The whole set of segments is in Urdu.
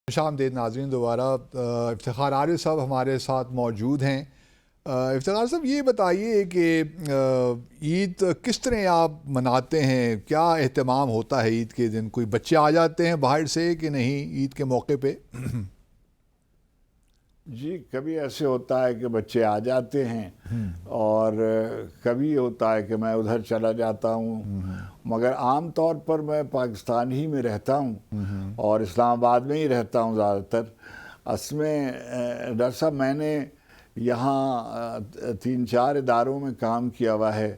خوش آمدید ناظرین دوبارہ. افتخار عارف صاحب ہمارے ساتھ موجود ہیں. افتخار صاحب یہ بتائیے کہ عید کس طرح آپ مناتے ہیں؟ کیا اہتمام ہوتا ہے عید کے دن؟ کوئی بچے آ جاتے ہیں باہر سے کہ نہیں عید کے موقع پہ؟ جی کبھی ایسے ہوتا ہے کہ بچے آ جاتے ہیں اور کبھی ہوتا ہے کہ میں ادھر چلا جاتا ہوں، مگر عام طور پر میں پاکستان ہی میں رہتا ہوں اور اسلام آباد میں ہی رہتا ہوں زیادہ تر. اصل میں ڈاکٹر صاحب میں نے یہاں 3-4 اداروں میں کام کیا ہوا ہے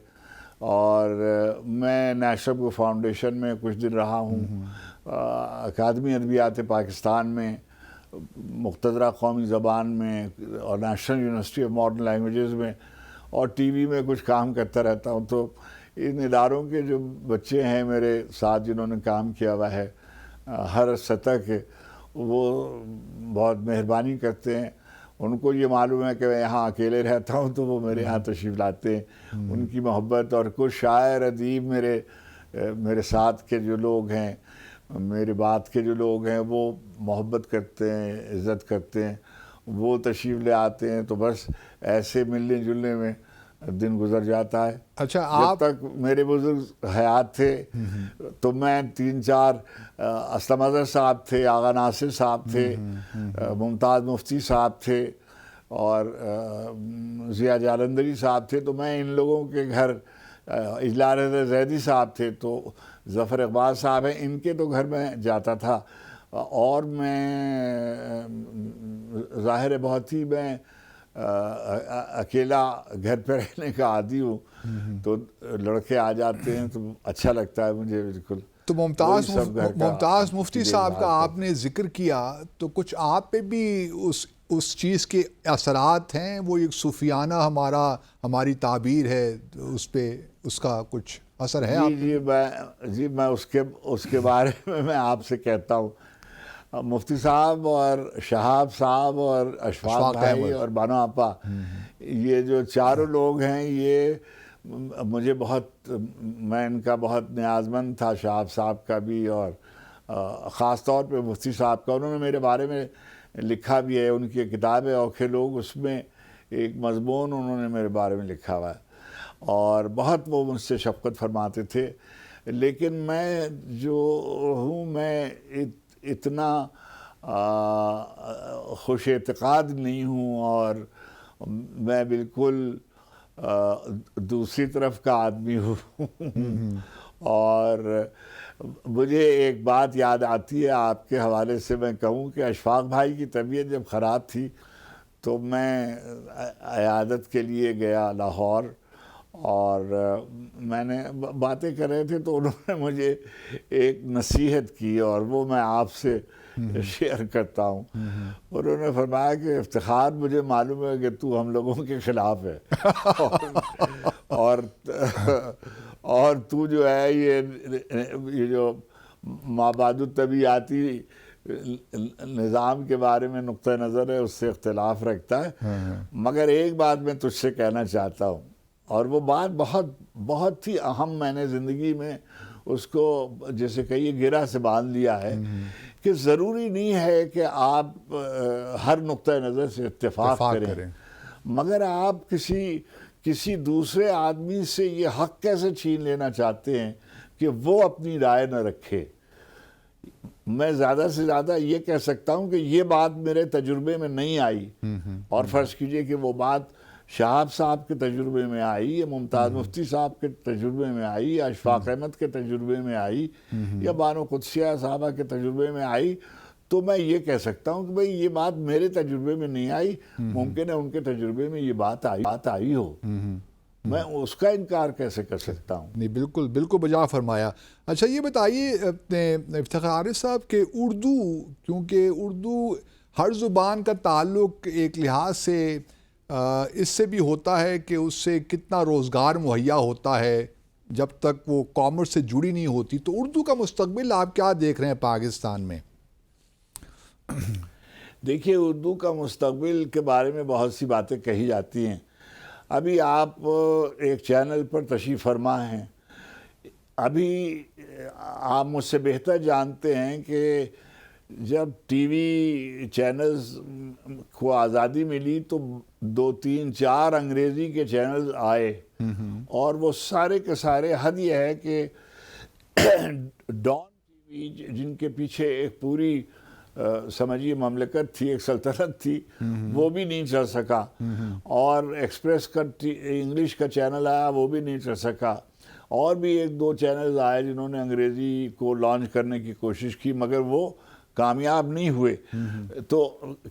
اور میں نیشنل فاؤنڈیشن میں کچھ دن رہا ہوں، اکادمی ادبیات پاکستان میں، مقتدرہ قومی زبان میں اور national university of modern languages میں، اور ٹی وی میں کچھ کام کرتا رہتا ہوں. تو ان اداروں کے جو بچے ہیں میرے ساتھ جنہوں نے کام کیا ہوا ہے ہر سطح کے، وہ بہت مہربانی کرتے ہیں. ان کو یہ معلوم ہے کہ میں یہاں اکیلے رہتا ہوں تو وہ میرے یہاں تشریف لاتے ہیں. ان کی محبت، اور کچھ شاعر ادیب میرے ساتھ کے جو لوگ ہیں، میرے بات کے جو لوگ ہیں، وہ محبت کرتے ہیں، عزت کرتے ہیں، وہ تشریف لے آتے ہیں. تو بس ایسے ملنے جلنے میں دن گزر جاتا ہے. اچھا، جب تک میرے بزرگ حیات تھے تو میں 3-4 اسلم اظہر صاحب تھے، آغا ناصر صاحب تھے، ممتاز مفتی صاحب تھے، اور ضیاء جالندھری صاحب تھے. تو میں ان لوگوں کے گھر، اجلال حیدر زیدی صاحب تھے، تو ظفر اقبال صاحب ہیں، ان کے تو گھر میں جاتا تھا. اور میں ظاہر ہے بہت ہی میں اکیلا گھر پہ رہنے کا عادی ہوں، تو لڑکے آ جاتے ہیں تو اچھا لگتا ہے مجھے. بالکل. تو ممتاز مفتی صاحب کا آپ نے ذکر کیا، تو کچھ آپ پہ بھی اس چیز کے اثرات ہیں؟ وہ ایک صوفیانہ ہماری تعبیر ہے، اس پہ اس کا کچھ اثر ہے آپ پہ؟ جی میں اس کے بارے میں آپ سے کہتا ہوں. مفتی صاحب اور شہاب صاحب اور اشفاق بھائی اور بانو آپا، یہ جو چاروں لوگ ہیں، یہ مجھے میں ان کا بہت نیازمند تھا، شہاب صاحب کا بھی، اور خاص طور پہ مفتی صاحب کا. انہوں نے میرے بارے میں لکھا بھی ہے، ان کی کتاب ہے اوکھے لوگ، اس میں ایک مضمون انہوں نے میرے بارے میں لکھا ہوا ہے، اور بہت وہ مجھ سے شفقت فرماتے تھے. لیکن میں جو ہوں، میں اتنا خوش اعتقاد نہیں ہوں، اور میں بالکل دوسری طرف کا آدمی ہوں. اور مجھے ایک بات یاد آتی ہے آپ کے حوالے سے، میں کہوں کہ اشفاق بھائی کی طبیعت جب خراب تھی تو میں عیادت کے لیے گیا لاہور، اور میں نے باتیں کر رہے تھے تو انہوں نے مجھے ایک نصیحت کی، اور وہ میں آپ سے شیئر کرتا ہوں. انہوں نے فرمایا کہ افتخار، مجھے معلوم ہے کہ تو ہم لوگوں کے خلاف ہے، اور تو جو ہے یہ جو مابعد الطبیعیاتی نظام کے بارے میں نقطہ نظر ہے، اس سے اختلاف رکھتا ہے. مگر ایک بات میں تجھ سے کہنا چاہتا ہوں، اور وہ بات بہت ہی اہم، میں نے زندگی میں اس کو جیسے کہیے گرہ سے باندھ لیا ہے، کہ ضروری نہیں ہے کہ آپ ہر نقطہ نظر سے اتفاق کریں، مگر آپ کسی دوسرے آدمی سے یہ حق کیسے چھین لینا چاہتے ہیں کہ وہ اپنی رائے نہ رکھے. میں زیادہ سے زیادہ یہ کہہ سکتا ہوں کہ یہ بات میرے تجربے میں نہیں آئی، اور فرض کیجئے کہ وہ بات شہاب صاحب کے تجربے میں آئی، یا ممتاز مفتی صاحب کے تجربے میں آئی، یا اشفاق احمد کے تجربے میں آئی، یا بانو قدسیہ صاحبہ کے تجربے میں آئی، تو میں یہ کہہ سکتا ہوں کہ بھئی یہ بات میرے تجربے میں نہیں آئی، ممکن ہے ان کے تجربے میں یہ بات آئی ہو. میں اس کا انکار کیسے کر سکتا ہوں؟ نہیں، بالکل بجا فرمایا. اچھا یہ بتائیے افتخار عارف صاحب کہ اردو، کیونکہ اردو ہر زبان کا تعلق ایک لحاظ سے اس سے بھی ہوتا ہے کہ اس سے کتنا روزگار مہیا ہوتا ہے جب تک وہ کامرس سے جڑی نہیں ہوتی. تو اردو کا مستقبل آپ کیا دیکھ رہے ہیں پاکستان میں؟ دیکھیے، اردو کا مستقبل کے بارے میں بہت سی باتیں کہی جاتی ہیں. ابھی آپ ایک چینل پر تشریف فرما ہیں، ابھی آپ مجھ سے بہتر جانتے ہیں کہ جب ٹی وی چینلز کو آزادی ملی تو 2 3 4 انگریزی کے چینلز آئے اور وہ سارے کے سارے، حد یہ ہے کہ ڈان ٹی وی جن کے پیچھے ایک پوری سمجھیے مملکت تھی، ایک سلطنت تھی، وہ بھی نہیں چل سکا، اور ایکسپریس کا انگلش کا چینل آیا، وہ بھی نہیں چل سکا، اور بھی 1 2 چینلز آئے جنہوں نے انگریزی کو لانچ کرنے کی کوشش کی، مگر وہ کامیاب نہیں ہوئے۔ تو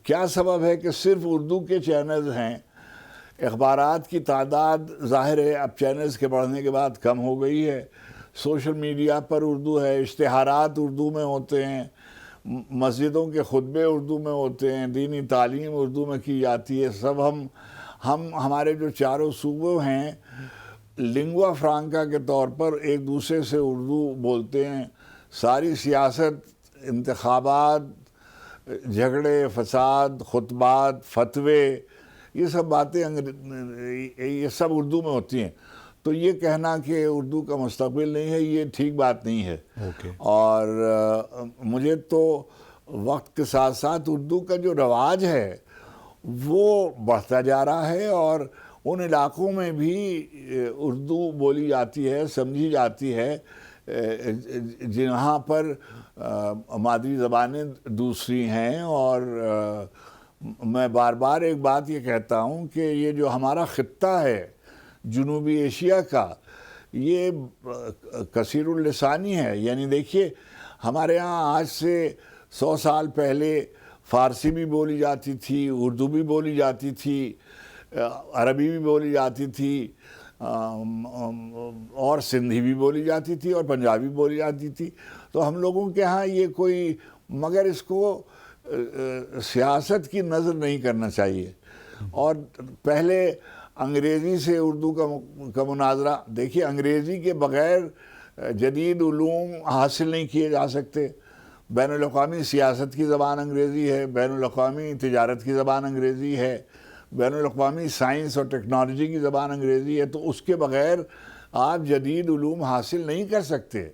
کیا سبب ہے کہ صرف اردو کے چینلز ہیں؟ اخبارات کی تعداد ظاہر ہے اب چینلز کے بڑھنے کے بعد کم ہو گئی ہے، سوشل میڈیا پر اردو ہے، اشتہارات اردو میں ہوتے ہیں، مسجدوں کے خطبے اردو میں ہوتے ہیں، دینی تعلیم اردو میں کی جاتی ہے، سب ہمارے جو چاروں صوبے ہیں لنگوا فرانکا کے طور پر ایک دوسرے سے اردو بولتے ہیں، ساری سیاست، انتخابات، جھگڑے، فساد، خطبات، فتوے، یہ سب باتیں یہ سب اردو میں ہوتی ہیں۔ تو یہ کہنا کہ اردو کا مستقبل نہیں ہے، یہ ٹھیک بات نہیں ہے۔ اور مجھے تو وقت کے ساتھ ساتھ اردو کا جو رواج ہے وہ بڑھتا جا رہا ہے، اور ان علاقوں میں بھی اردو بولی جاتی ہے، سمجھی جاتی ہے، جہاں پر مادری زبانیں دوسری ہیں۔ اور میں بار بار ایک بات یہ کہتا ہوں کہ یہ جو ہمارا خطہ ہے جنوبی ایشیا کا، یہ کثیر اللسانی ہے۔ یعنی دیکھیے ہمارے ہاں آج سے 100 سال پہلے فارسی بھی بولی جاتی تھی، اردو بھی بولی جاتی تھی، عربی بھی بولی جاتی تھی، اور سندھی بھی بولی جاتی تھی، اور پنجابی بولی جاتی تھی۔ تو ہم لوگوں کے ہاں یہ کوئی، مگر اس کو سیاست کی نظر نہیں کرنا چاہیے۔ اور پہلے انگریزی سے اردو کا مناظرہ، دیکھیے انگریزی کے بغیر جدید علوم حاصل نہیں کیے جا سکتے۔ بین الاقوامی سیاست کی زبان انگریزی ہے، بین الاقوامی تجارت کی زبان انگریزی ہے، بین الاقوامی سائنس اور ٹیکنالوجی کی زبان انگریزی ہے، تو اس کے بغیر آپ جدید علوم حاصل نہیں کر سکتے۔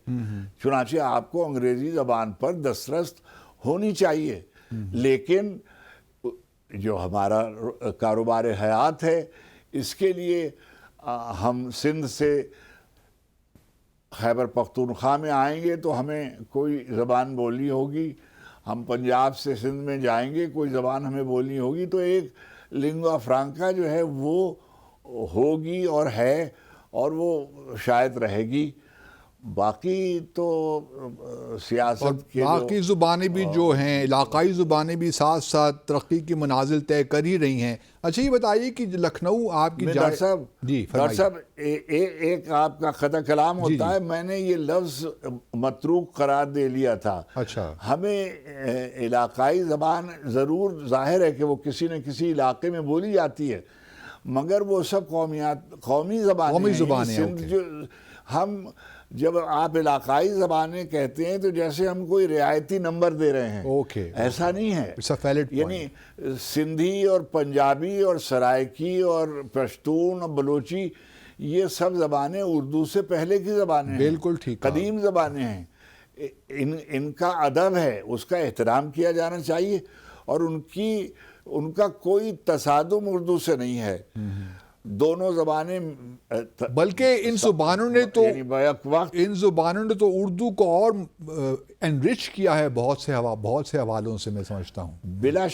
چنانچہ آپ کو انگریزی زبان پر دسترس ہونی چاہیے۔ لیکن جو ہمارا کاروبار حیات ہے، اس کے لیے ہم سندھ سے خیبر پختونخوا میں آئیں گے تو ہمیں کوئی زبان بولنی ہوگی، ہم پنجاب سے سندھ میں جائیں گے کوئی زبان ہمیں بولنی ہوگی، تو ایک لنگوا فرانکا جو ہے وہ ہوگی اور ہے، اور وہ شاید رہے گی۔ باقی تو سیاست کے باقی زبانیں بھی جو ہیں، علاقائی زبانیں بھی ساتھ ساتھ ترقی کی منازل طے کر ہی رہی ہیں۔ اچھا یہ بتائیے کہ لکھنؤ آپ کی ڈاکٹر صاحب، جی ڈاکٹر صاحب ایک آپ کا خطا کلام ہوتا ہے، میں نے یہ لفظ متروک قرار دے لیا تھا۔ اچھا، ہمیں علاقائی زبان ضرور ظاہر ہے کہ وہ کسی نہ کسی علاقے میں بولی جاتی ہے، مگر وہ سب قومی زبانیں ہیں۔ ہم جب آپ علاقائی زبانیں کہتے ہیں تو جیسے ہم کوئی رعایتی نمبر دے رہے ہیں، ایسا نہیں ہے۔ یعنی سندھی اور پنجابی اور سرائکی اور پشتون اور بلوچی، یہ سب زبانیں اردو سے پہلے کی زبانیں ہیں، بالکل ٹھیک، قدیم زبانیں ہیں۔ ان کا ادب ہے، اس کا احترام کیا جانا چاہیے، اور ان کا کوئی تصادم اردو سے نہیں ہے۔ دونوں زبانیں، بلکہ ان زبانوں نے تو اردو کو اور انرچ کیا ہے بہت سے حوالوں سے، میں سمجھتا ہوں۔ بلا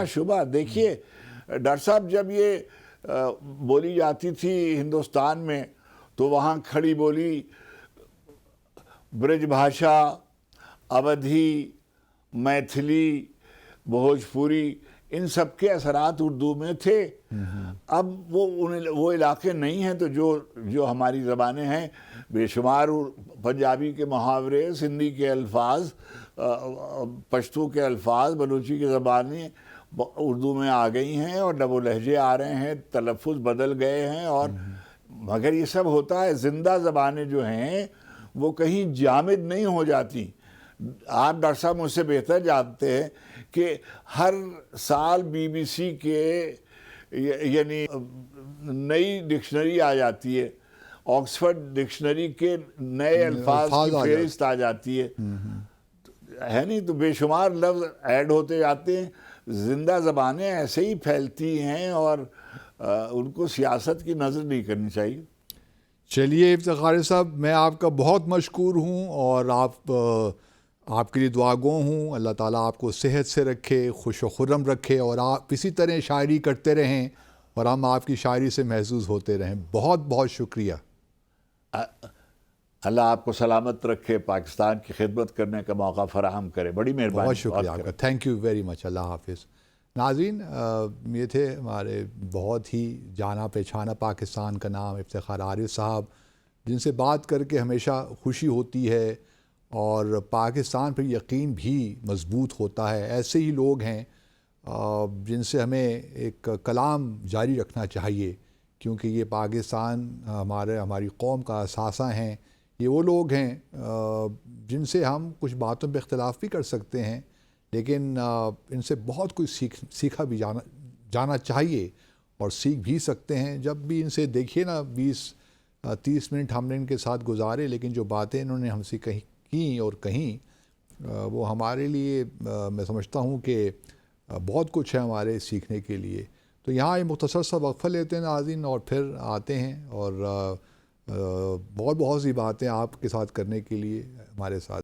شبہ دیکھیے ڈاکٹر صاحب، جب یہ بولی جاتی تھی ہندوستان میں تو وہاں کھڑی بولی، برج بھاشا، اودھی، میتھلی، بھوجپوری، ان سب کے اثرات اردو میں تھے۔ اب وہ علاقے نہیں ہیں، تو جو ہماری زبانیں ہیں، بے شمار پنجابی کے محاورے، سندھی کے الفاظ، پشتو کے الفاظ، بلوچی کی زبانیں اردو میں آ گئی ہیں، اور لب و لہجے آ رہے ہیں، تلفظ بدل گئے ہیں، اور مگر یہ سب ہوتا ہے۔ زندہ زبانیں جو ہیں وہ کہیں جامد نہیں ہو جاتی۔ آپ ڈاکٹر صاحب مجھ سے بہتر جانتے ہیں کہ ہر سال BBC کے یعنی نئی ڈکشنری آ جاتی ہے، آکسفورڈ ڈکشنری کے نئے الفاظ کی فہرست آ جاتی ہے۔ ہے نہیں تو بے شمار لفظ ایڈ ہوتے جاتے ہیں. زندہ زبانیں ایسے ہی پھیلتی ہیں اور ان کو سیاست کی نظر نہیں کرنی چاہیے. چلیے افتخار صاحب، میں آپ کا بہت مشکور ہوں اور آپ کے لیے دعا گو ہوں. اللہ تعالیٰ آپ کو صحت سے رکھے، خوش و خرم رکھے، اور آپ اسی طرح شاعری کرتے رہیں اور ہم آپ کی شاعری سے محظوظ ہوتے رہیں. بہت بہت شکریہ. اللہ آپ کو سلامت رکھے، پاکستان کی خدمت کرنے کا موقع فراہم کرے. بڑی مہربانی. بہت شکریہ آپ کا. Thank you very much. Allah حافظ. ناظرین، یہ تھے ہمارے بہت ہی جانا پہچانا پاکستان کا نام افتخار عارف صاحب، جن سے بات کر کے ہمیشہ خوشی ہوتی ہے اور پاکستان پر یقین بھی مضبوط ہوتا ہے. ایسے ہی لوگ ہیں جن سے ہمیں ایک کلام جاری رکھنا چاہیے، کیونکہ یہ پاکستان ہماری قوم کا اثاثہ ہیں. یہ وہ لوگ ہیں جن سے ہم کچھ باتوں پہ اختلاف بھی کر سکتے ہیں، لیکن ان سے بہت کچھ سیکھا بھی جانا چاہیے اور سیکھ بھی سکتے ہیں. جب بھی ان سے دیکھیے نا 20-30 منٹ ہم نے ان کے ساتھ گزارے، لیکن جو باتیں انہوں نے ہم سے کہیں اور کہیں وہ ہمارے لیے میں سمجھتا ہوں کہ بہت کچھ ہے ہمارے سیکھنے کے لیے. تو یہاں ایک مختصر سا وقفہ لیتے ہیں ناظرین، اور پھر آتے ہیں اور بہت سی باتیں آپ کے ساتھ کرنے کے لیے ہمارے ساتھ